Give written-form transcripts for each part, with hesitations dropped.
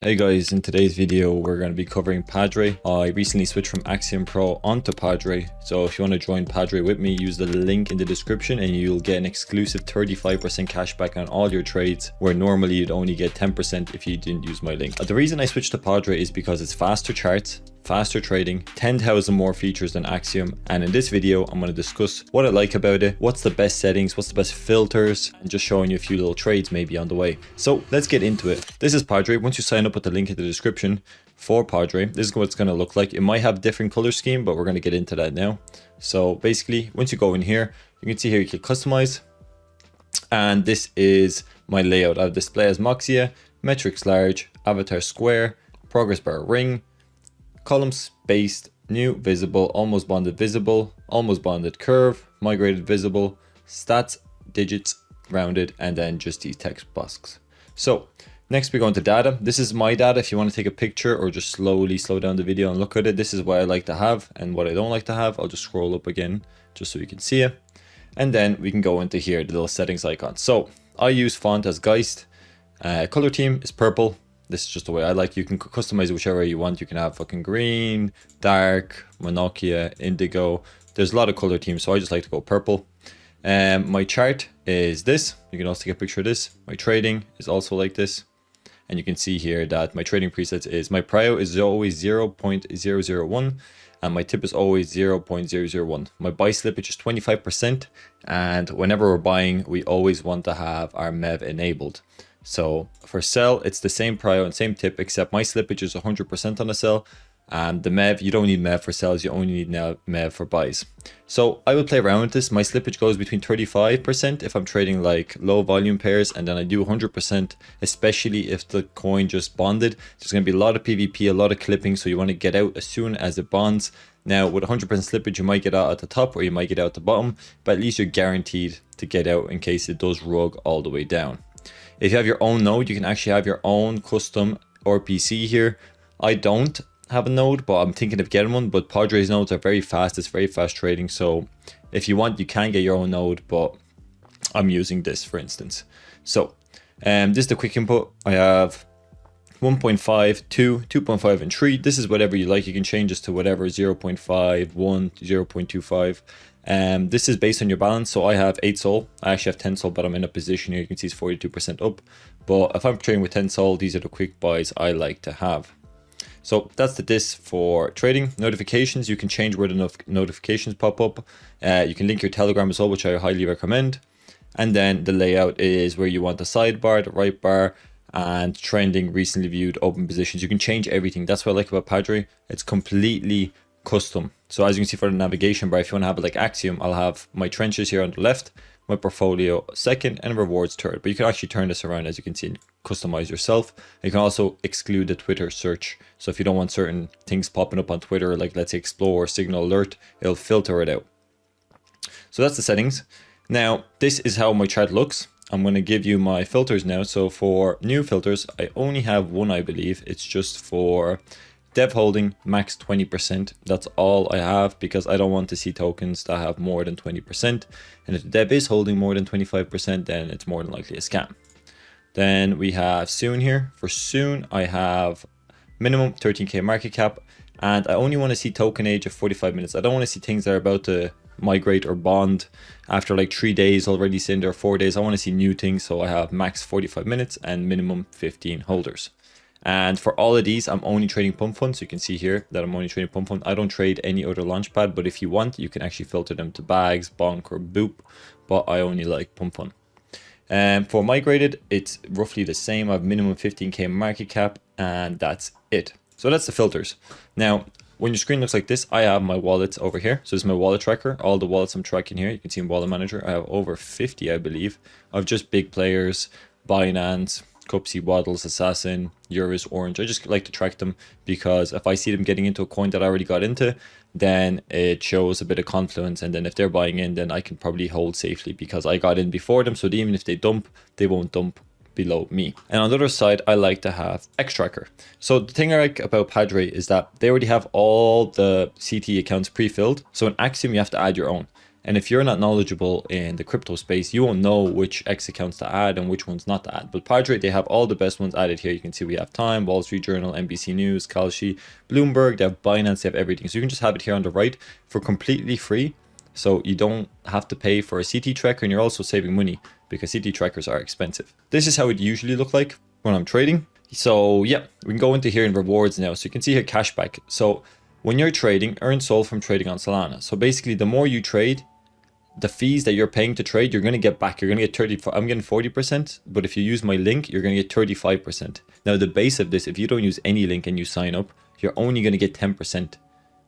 Hey guys, in today's video we're going to be covering Padre. I recently switched from Axiom Pro onto Padre, so if you want to join Padre with me, use the link in the description and you'll get an exclusive 35% cashback on all your trades, where normally you'd only get 10% if you didn't use my link. The reason I switched to Padre is because it's faster charts, faster trading, 10,000 more features than Axiom, and in this video I'm going to discuss what I like about it, what's the best settings, what's the best filters, and just showing you a few little trades maybe on the way. So let's get into it. This is Padre. Once you sign up with the link in the description for Padre, this is what it's going to look like. It might have a different color scheme, but we're going to get into that now. So basically, once you go in here, you can see here you can customize, and this is my layout. I have display as Moxia, metrics large, avatar square, progress bar ring, columns spaced, new visible, almost bonded curve, migrated visible, stats digits rounded, and then just these text boxes. So next we go into data. This is my data. If you want to take a picture or just slowly slow down the video and look at it, this is what I like to have, and what I don't like to have, I'll just scroll up again just so you can see it. And then we can go into here, the little settings icon. So I use font as Geist, color theme is purple. This is just the way I like. You can customize it whichever way you want. You can have fucking green, dark, Monokia, indigo. There's a lot of color themes, so I just like to go purple. My chart is this. You can also take a picture of this. My trading is also like this. And you can see here that my trading presets is, my prio is always 0.001 and my tip is always 0.001. My buy slippage is 25%, and whenever we're buying, we always want to have our MEV enabled. So for sell, it's the same prio and same tip, except my slippage is 100% on the sell, and the MEV, you don't need MEV for sells, you only need MEV for buys. So I will play around with this. My slippage goes between 35% if I'm trading like low volume pairs, and then I do 100%, especially if the coin just bonded. There's going to be a lot of PvP, a lot of clipping, so you want to get out as soon as it bonds. Now with 100% slippage, you might get out at the top or you might get out at the bottom, but at least you're guaranteed to get out in case it does rug all the way down. If you have your own node, you can actually have your own custom RPC here. I don't have a node, but I'm thinking of getting one. But Padre's nodes are very fast. It's very fast trading. So if you want, you can get your own node, but I'm using this for instance. So this is the quick input. I have 1.5, 2, 2.5, and 3. This is whatever you like. You can change this to whatever, 0.5, 1, 0.25. This is based on your balance. So I have 8 sol. I actually have 10 sol, but I'm in a position here. You can see it's 42% up. But if I'm trading with 10 sol, these are the quick buys I like to have. So that's the this for trading. Notifications, you can change where the notifications pop up. You can link your Telegram as well, which I highly recommend. And then the layout is where you want the sidebar, the right bar, and trending, recently viewed, open positions. You can change everything. That's what I like about Padre. It's completely custom. So as you can see for the navigation bar, if you want to have it like Axiom, I'll have my trenches here on the left, my portfolio second, and rewards third. But you can actually turn this around, as you can see, and customize yourself. You can also exclude the Twitter search. So if you don't want certain things popping up on Twitter, like let's say Explore or Signal Alert, it'll filter it out. So that's the settings. Now, this is how my chart looks. I'm going to give you my filters now. So for new filters, I only have one, I believe. It's just for dev holding, max 20%. That's all I have, because I don't want to see tokens that have more than 20%. And if the dev is holding more than 25%, then it's more than likely a scam. Then we have soon here. For soon, I have minimum 13k market cap, and I only want to see token age of 45 minutes. I don't want to see things that are about to migrate or bond after like 3 days already sitting there, 4 days. I want to see new things, so I have max 45 minutes and minimum 15 holders. And for all of these, I'm only trading pump funds. So you can see here that I'm only trading pump fund. I don't trade any other launchpad, but if you want, you can actually filter them to bags, bonk, or boop, but I only like pump fund. And for migrated, it's roughly the same. I have minimum 15k market cap, and that's it. So that's the filters. Now, when your screen looks like this, I have my wallets over here. So this is my wallet tracker. All the wallets I'm tracking here, you can see in Wallet Manager. I have over 50, I believe, of just big players, Binance, Cupsy, Waddles, Assassin, Euros, Orange. I just like to track them, because if I see them getting into a coin that I already got into, then it shows a bit of confluence. And then if they're buying in, then I can probably hold safely because I got in before them. So even if they dump, they won't dump below me. And on the other side, I like to have X tracker. So the thing I like about Padre is that they already have all the CT accounts pre-filled. So in Axiom, you have to add your own. And if you're not knowledgeable in the crypto space, you won't know which X accounts to add and which ones not to add. But Padre, they have all the best ones added here. You can see we have Time, Wall Street Journal, NBC News, Kalshi, Bloomberg, they have Binance, they have everything. So you can just have it here on the right for completely free. So you don't have to pay for a CT tracker, and you're also saving money because CT trackers are expensive. This is how it usually look like when I'm trading. So yeah, we can go into here in rewards now. So you can see here cashback. So when you're trading, earn SOL from trading on Solana. So basically the more you trade, the fees that you're paying to trade, you're going to get back. You're going to get 30, I'm getting 40%, but if you use my link, you're going to get 35%. Now the base of this, if you don't use any link and you sign up, you're only going to get 10%.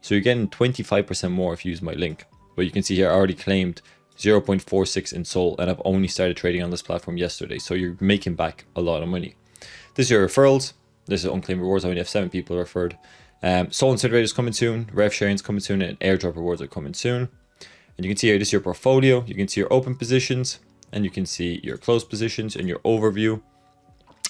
So you're getting 25% more if you use my link. But you can see here, I already claimed 0.46 in SOL, and I've only started trading on this platform yesterday. So you're making back a lot of money. This is your referrals. This is unclaimed rewards. I only have 7 people referred. SOL Incinerator is coming soon. Rev sharing is coming soon, and airdrop rewards are coming soon. And you can see here, this is your portfolio. You can see your open positions, and you can see your closed positions and your overview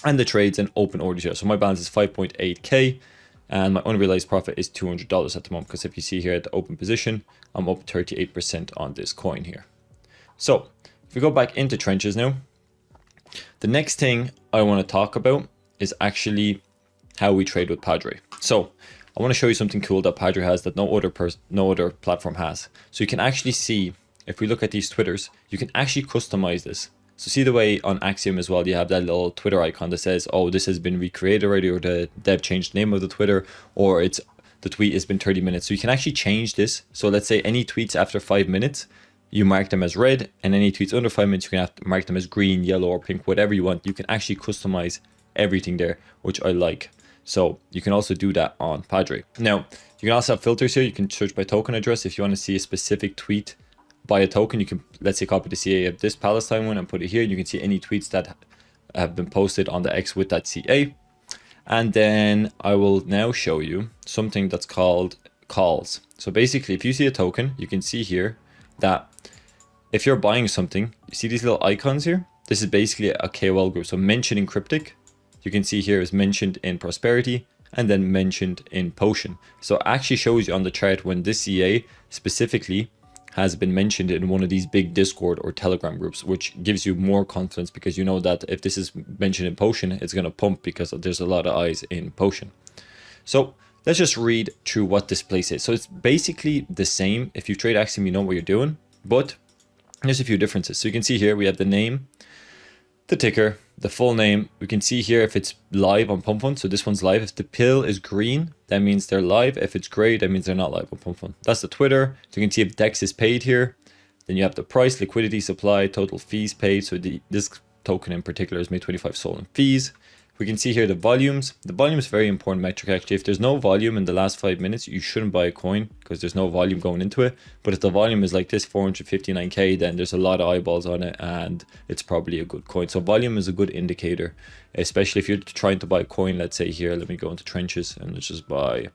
and the trades and open orders here. So my balance is 5.8K and my unrealized profit is $200 at the moment. Because if you see here at the open position, I'm up 38% on this coin here. So if we go back into trenches now, the next thing I want to talk about is actually how we trade with Padre. So I want to show you something cool that Padre has that no other platform has. So you can actually see, if we look at these Twitters, you can actually customize this. So see the way on Axiom as well, you have that little Twitter icon that says, oh, this has been recreated already, or the dev changed the name of the Twitter, or it's the tweet has been 30 minutes. So you can actually change this. So let's say any tweets after 5 minutes, you mark them as red, and any tweets under 5 minutes, you can have to mark them as green, yellow, or pink, whatever you want. You can actually customize everything there, which I like. So you can also do that on Padre. Now, you can also have filters here. You can search by token address. If you want to see a specific tweet by a token, you can, let's say, copy the CA of this Palestine one and put it here. You can see any tweets that have been posted on the X with that CA. And then I will now show you something that's called calls. So basically, if you see a token, you can see here that if you're buying something, you see these little icons here? This is basically a KOL group. So mentioned in cryptic, you can see here is mentioned in prosperity, and then mentioned in potion. So it actually shows you on the chart when this CA specifically has been mentioned in one of these big Discord or Telegram groups, which gives you more confidence because you know that if this is mentioned in potion, it's going to pump because there's a lot of eyes in potion. So let's just read through what this place is. So it's basically the same. If you trade Axiom, you know what you're doing, but there's a few differences. So you can see here we have the name, the ticker, the full name. We can see here if it's live on Pump Fund. So this one's live. If the pill is green, that means they're live. If it's gray, that means they're not live on Pump Fund. That's the Twitter. So you can see if DEX is paid here. Then you have the price, liquidity, supply, total fees paid. So this token in particular has made 25 SOL in fees. We can see here the volumes. The volume is a very important metric actually. If there's no volume in the last 5 minutes, you shouldn't buy a coin because there's no volume going into it. But if the volume is like this, 459K, then there's a lot of eyeballs on it and it's probably a good coin. So volume is a good indicator, especially if you're trying to buy a coin. Let's say here, let me go into trenches and let's just buy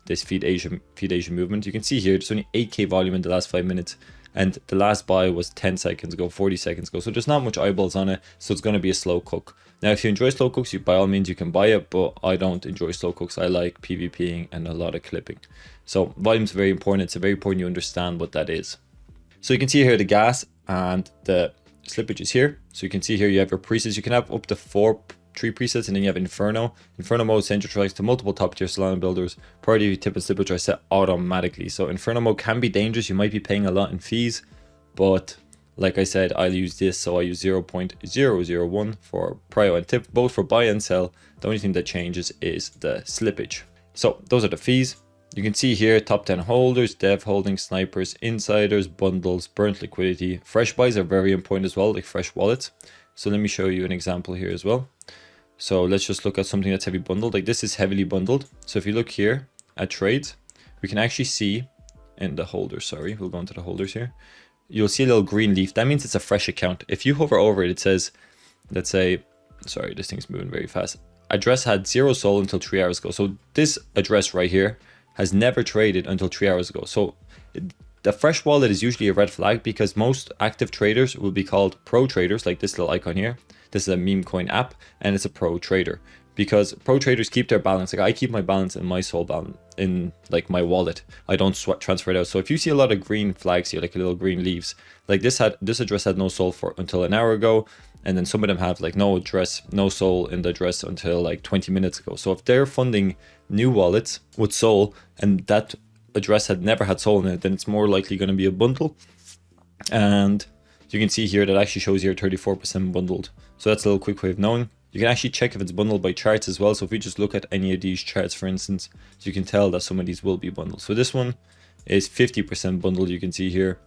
this Feed Asia movement. You can see here, there's only 8K volume in the last 5 minutes. And the last buy was 10 seconds ago, 40 seconds ago. So there's not much eyeballs on it. So it's going to be a slow cook. Now, if you enjoy slow cooks, by all means, you can buy it. But I don't enjoy slow cooks. I like PvPing and a lot of clipping. So volume is very important. It's very important you understand what that is. So you can see here the gas and the slippage is here. So you can see here you have your presets. You can have up to 3 presets, and then you have Inferno. Inferno mode centralizes to multiple top tier Solana builders. Priority, tip, and slippage are set automatically. So Inferno mode can be dangerous. You might be paying a lot in fees, but like I said, I'll use this. So I use 0.001 for prio and tip, both for buy and sell. The only thing that changes is the slippage. So those are the fees. You can see here top 10 holders, dev holdings, snipers, insiders, bundles, burnt liquidity. Fresh buys are very important as well, like fresh wallets. So let me show you an example here as well. So let's just look at something that's heavy bundled. Like this is heavily bundled. So if you look here at trades, we can actually see in the holders, sorry, we'll go into the holders here. You'll see a little green leaf. That means it's a fresh account. If you hover over it, it says, let's say, sorry, this thing's moving very fast. Address had 0 SOL until 3 hours ago. So this address right here has never traded until 3 hours ago. So the fresh wallet is usually a red flag because most active traders will be called pro traders, like this little icon here. This is a meme coin app and it's a pro trader. because pro traders keep their balance. Like I keep my balance in my Sol balance in like my wallet. I don't transfer it out. So if you see a lot of green flags here, like little green leaves, like this address had no Sol for until an hour ago, and then some of them have like no Sol in the address until like 20 minutes ago. So if they're funding new wallets with Sol and that address had never had Sol in it, then it's more likely going to be a bundle. And you can see here that actually shows here 34% bundled. So that's a little quick way of knowing. You can actually check if it's bundled by charts as well. So if we just look at any of these charts, for instance, you can tell that some of these will be bundled. So this one is 50% bundled. You can see here,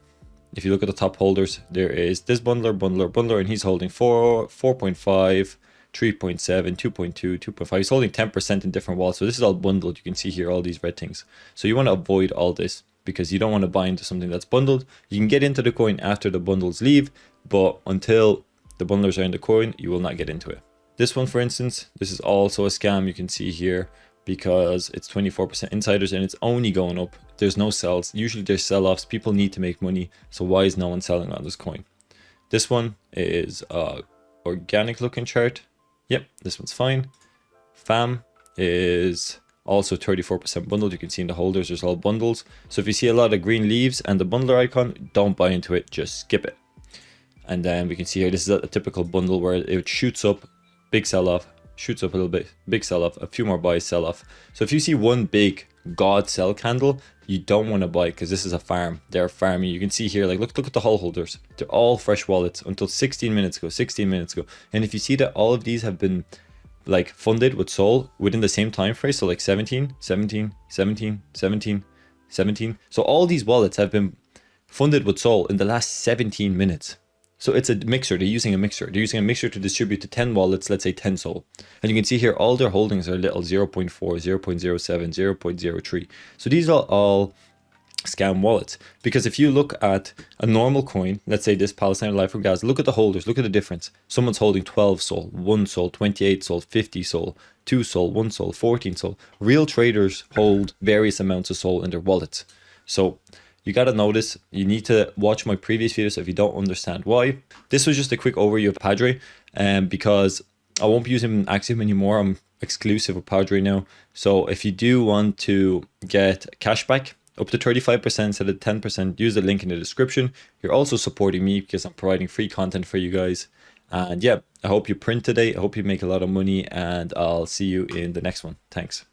if you look at the top holders, there is this bundler, and he's holding 4.5, 3.7, 2.2, 2.5. He's holding 10% in different wallets. So this is all bundled. You can see here all these red things. So you want to avoid all this because you don't want to buy into something that's bundled. You can get into the coin after the bundles leave, but until the bundlers are in the coin, you will not get into it. This one, for instance, this is also a scam. You can see here because it's 24% insiders and it's only going up. There's no sells. Usually there's sell-offs. People need to make money. So why is no one selling on this coin? This one is a organic looking chart. Yep, this one's fine. FAM is also 34% bundled. You can see in the holders, there's all bundles. So if you see a lot of green leaves and the bundler icon, don't buy into it, just skip it. And then we can see here, this is a typical bundle where it shoots up, big sell-off, shoots up a little bit, big sell-off, a few more buys, sell-off. So if you see one big God sell candle, you don't want to buy because this is a farm. They're farming. You can see here, like look at the whole holders. They're all fresh wallets until 16 minutes ago. And if you see that all of these have been like funded with Sol within the same time frame, so like 17. So all these wallets have been funded with Sol in the last 17 minutes. So it's a mixer. They're using a mixer. They're using a mixer to distribute to 10 wallets, let's say 10 Sol. And you can see here, all their holdings are little 0.4, 0.07, 0.03. So these are all scam wallets. Because if you look at a normal coin, let's say this Palestine Life for Gas, look at the holders, look at the difference. Someone's holding 12 Sol, 1 Sol, 28 Sol, 50 Sol, 2 Sol, 1 Sol, 14 Sol. Real traders hold various amounts of Sol in their wallets. So you got to notice, you need to watch my previous videos if you don't understand why. This was just a quick overview of Padre, because I won't be using Axiom anymore. I'm exclusive with Padre now. So if you do want to get cashback up to 35% instead of 10%, use the link in the description. You're also supporting me because I'm providing free content for you guys. And yeah, I hope you print today. I hope you make a lot of money, and I'll see you in the next one. Thanks.